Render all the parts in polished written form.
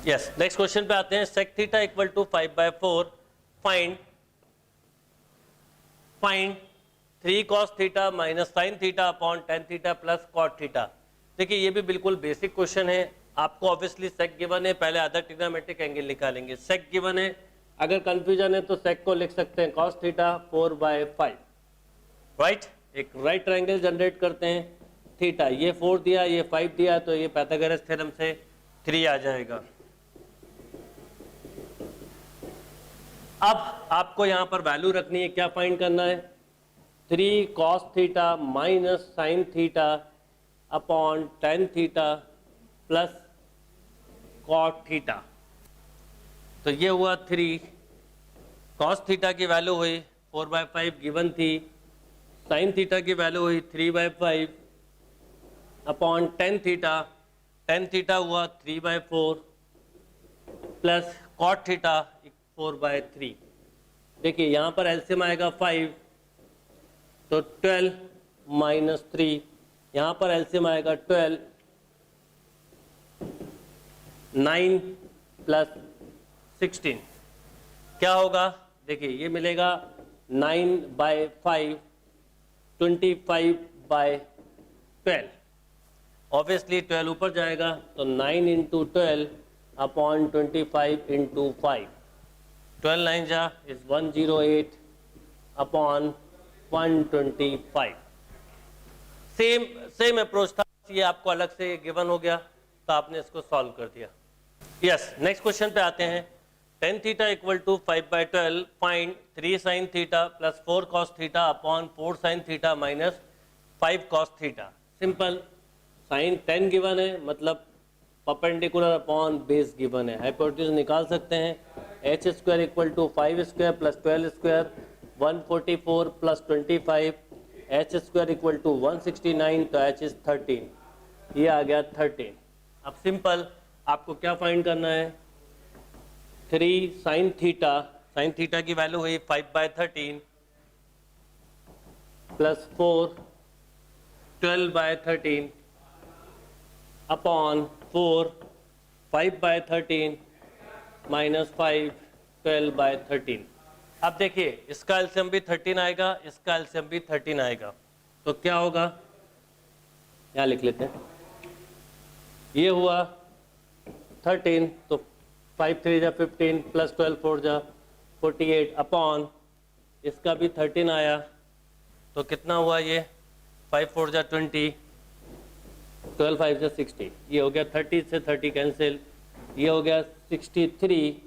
Yes, next question पे आते हैं। sec theta equal to 5/4 find 3 cos theta minus sin theta upon tan theta plus cot theta. देखिए ये भी बिल्कुल बेसिक क्वेश्चन है। आपको ऑब्वियसली sec गिवन है, पहले अदर ट्रिग्नोमेट्रिक एंगल निकालेंगे। sec गिवन है, अगर कंफ्यूजन है तो sec को लिख सकते हैं cos थीटा 4/5, राइट। एक राइट ट्रायंगल जनरेट करते हैं। थीटा ये 4 दिया, ये 5 दिया, तो ये पाइथागोरस थ्योरम से 3 आ जाएगा। अब आपको यहां पर वैल्यू रखनी है, क्या फाइंड करना है? 3 cos theta minus sin theta upon tan theta plus cot theta. तो ये हुआ 3 cos थीटा की वैल्यू हुई 4/5 गिवन थी, sin थीटा की वैल्यू हुई 3/5 अपॉन tan थीटा हुआ 3/4 प्लस cot थीटा 4/3। देखिए यहाँ पर एलसीएम आएगा 5, तो 12 माइनस 3, यहाँ पर एलसीएम आएगा 12, 9 प्लस 16 क्या होगा? देखिए ये मिलेगा 9/5 25/12। ऑब्वियसली 12 ऊपर जाएगा तो 9 इंटू 12 अपॉन 25 इंटू 5, 12 9 जा इज 108 अपॉन 125। सेम अप्रोच था, ये आपको अलग से गिवन हो गया तो आपने इसको सॉल्व कर दिया। यस, नेक्स्ट क्वेश्चन पे आते हैं। tan theta equal to 5/12 find 3 sin theta plus 4 cos theta upon 4 sin theta minus 5 cos theta. Simple, sine 10 given है, मतलब परपेंडिकुलर अपॉन बेस गिवन है। हाइपोटेन्यूज निकाल सकते हैं। H square equal to 5 square plus 12 square 144 प्लस 25, H square equal to 169, तो H is 13, ये आ गया 13। अब सिंपल आपको क्या फाइंड करना है? 3 sin थीटा की वैल्यू हुई 5/13 प्लस 4 12/13 अपॉन 4 5/13 माइनस 5 12/13। अब देखिए इसका एलसीएम भी 13 आएगा, इसका एलसीएम भी 13 आएगा, तो क्या होगा? यहाँ लिख लेते हैं। ये हुआ 13, तो 5 3 जा 15 प्लस 12 4 जा 48 अपॉन इसका भी 13 आया, तो कितना हुआ? ये 5 4 जा 20, 12 5 जा 60, ये हो गया 30 से 30 कैंसिल, ये हो गया 63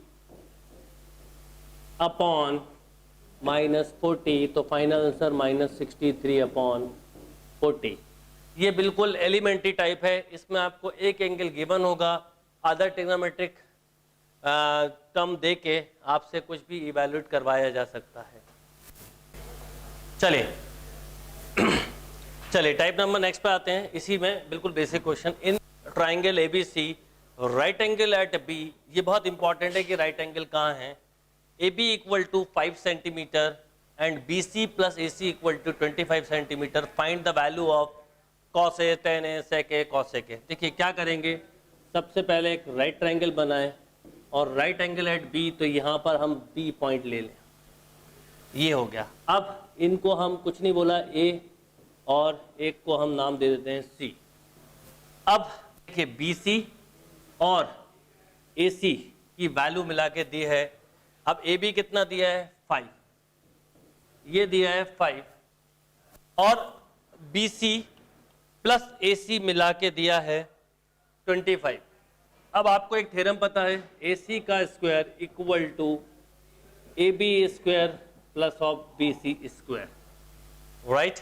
अपॉन माइनस 40, तो फाइनल आंसर माइनस 63 अपॉन 40। ये बिल्कुल एलिमेंट्री टाइप है, इसमें आपको एक एंगल गिवन होगा, अदर ट्रिग्नोमेट्रिक टर्म दे के आपसे कुछ भी इवैल्यूएट करवाया जा सकता है। चलिए टाइप नंबर नेक्स्ट पे आते हैं। इसी में बिल्कुल basic question, in triangle ABC right angle at B, ये बहुत इंपॉर्टेंट है कि राइट एंगल कहाँ है। AB equal to 5 centimetre and BC plus AC equal to 25 centimetre. Find the value of cos A, tan A, sec A, cos sec A। देखिए क्या करेंगे, सबसे पहले एक राइट ट्राइंगल बनाएं और राइट एंगल एट B, तो यहाँ पर हम B पॉइंट ले लें, ये हो गया। अब इनको हम कुछ नहीं बोला A, और एक को हम नाम दे देते हैं C। अब देखिए BC और AC की वैल्यू मिला के दी है। अब AB कितना दिया है? 5, ये दिया है 5, और BC प्लस AC मिला के दिया है 25। अब आपको एक थ्योरम पता है, AC का square equal to AB square plus of BC square, right.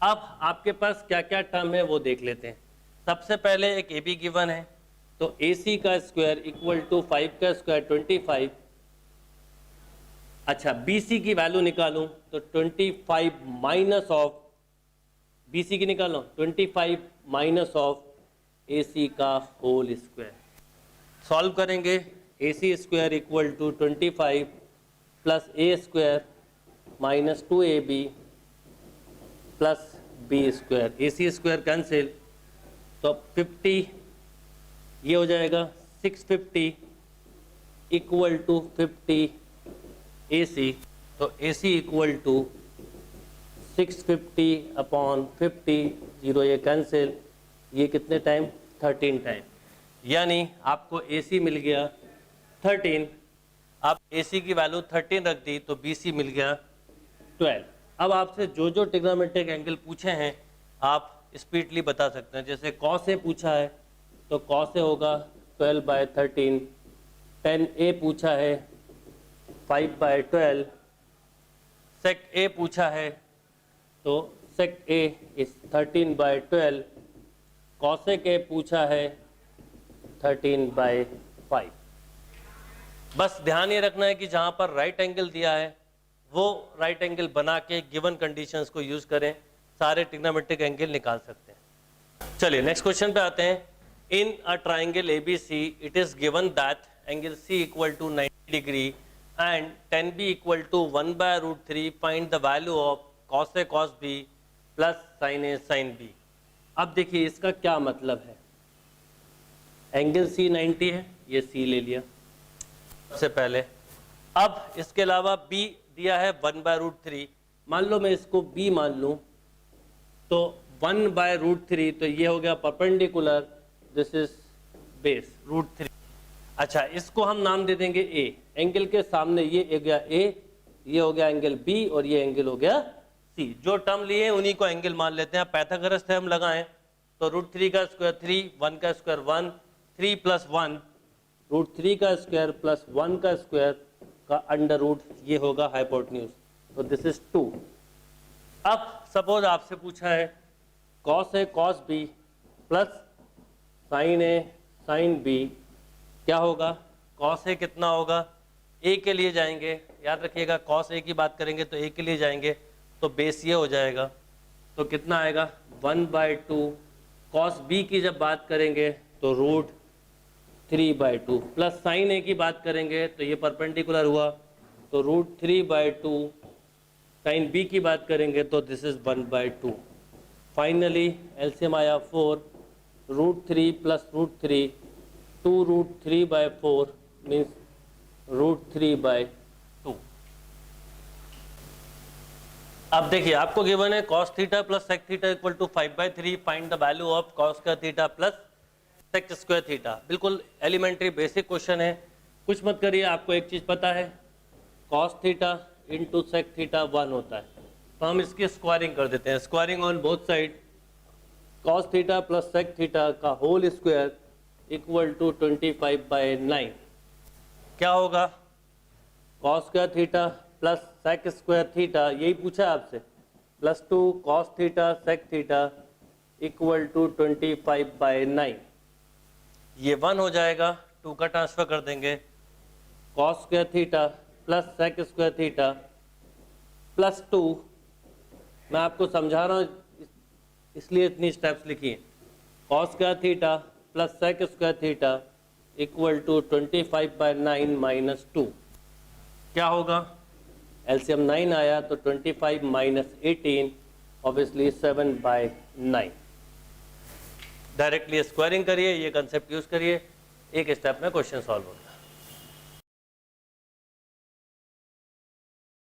अब आपके पास क्या क्या टर्म है वो देख लेते हैं। सबसे पहले एक AB गिवन है, तो AC का स्क्वायर इक्वल टू 5 का स्क्वायर 25। अच्छा, BC की वैल्यू निकालूं तो 25 माइनस ऑफ BC की निकालो 25 माइनस ऑफ AC का होल स्क्वायर। सॉल्व करेंगे, AC स्क्वायर इक्वल टू 25 प्लस A square minus 2AB plus B square. AC square cancel, तो 50 ये हो जाएगा 650 इक्वल टू 50 AC, तो AC इक्वल टू 650 अपॉन 50, 0 ये कैंसिल, ये कितने टाइम 13 टाइम, यानी आपको AC मिल गया 13। आप AC की वैल्यू 13 रख दी तो BC मिल गया 12। अब आपसे जो जो ट्रिग्नोमेट्रिक एंगल पूछे हैं आप स्पीडली बता सकते हैं। जैसे कॉस ए पूछा है तो कॉस ए होगा 12/13, tan A पूछा है 5/12, sec A पूछा है तो sec A is 13/12, cosec A पूछा है 13/5। बस ध्यान ये रखना है कि जहां पर राइट एंगल दिया है वो राइट एंगल बना के गिवन कंडीशंस को यूज करें, सारे ट्रिग्नोमेट्रिक एंगल निकाल सकते हैं। चलिए नेक्स्ट क्वेश्चन पे आते हैं। In a triangle ABC it is given that angle C equal to 90 degree and tan B equal to 1/√3, find the value of cos A cos B plus sin A sin B। अब देखिए इसका क्या मतलब है, angle C 90 है, ये C ले लिया सबसे पहले। अब इसके अलावा B दिया है 1/√3, मान लो मैं इसको B मान लूं तो 1/√3, तो ये हो गया परपेंडिकुलर, दिस इज बेस √3। अच्छा इसको हम नाम दे देंगे A, एंगल के सामने ये हो गया A, ये हो गया एंगल B और ये एंगल हो गया C। जो टर्म लिए उन्हीं को एंगल मान लेते हैं। पाइथागोरस थ्योरम लगाएं तो √3 का स्क्वायर 3, 1 का स्क्वायर 1, 3 + 1, √3 का स्क्वायर प्लस 1 का स्क्वायर का अंडर रूट, ये होगा हाइपोटेन्यूज, तो दिस इज 2। अब सपोज आपसे पूछा है cos A cos B plus sin A sin B, क्या होगा, cos A कितना होगा, A के लिए जाएंगे, याद रखिएगा cos A की बात करेंगे तो A के लिए जाएंगे तो बेस ये हो जाएगा, तो कितना आएगा 1/2, cos B की जब बात करेंगे तो √3/2, प्लस sin A की बात करेंगे तो ये परपेंडिकुलर हुआ तो √3/2, sin B की बात करेंगे तो दिस इज 1/2। फाइनली एलसीएम आया 4, √3 प्लस √3, 2√3/4 मीन्स √3/2। अब देखिए आपको गिवन है cos theta plus sec theta equal to 5/3, find the value of cos square theta plus sec square theta. बिल्कुल एलिमेंट्री बेसिक क्वेश्चन है, कुछ मत करिए। आपको एक चीज पता है cos theta into sec theta 1 होता है, तो हम इसकी स्क्वायरिंग कर देते हैं, squaring on both side, cos theta plus sec theta का होल स्क्वायर इक्वल टू 25/9। क्या होगा, cos square theta plus sec square theta, यही पूछा है आपसे, plus 2 cos theta sec theta equal to 25/9। ये 1 हो जाएगा, 2 का ट्रांसफर कर देंगे, cos square theta plus sec square theta plus 2, मैं आपको समझा रहा हूँ इसलिए इतनी स्टेप्स लिखी हैं, cos square theta plus sec square theta equal to 25/9 minus 2। क्या होगा, एलसीएम 9 आया तो 25 माइनस 18 ऑब्वियसली 7/9। डायरेक्टली स्क्वायरिंग करिए, ये कंसेप्ट यूज करिए, एक स्टेप में क्वेश्चन सॉल्व होगा।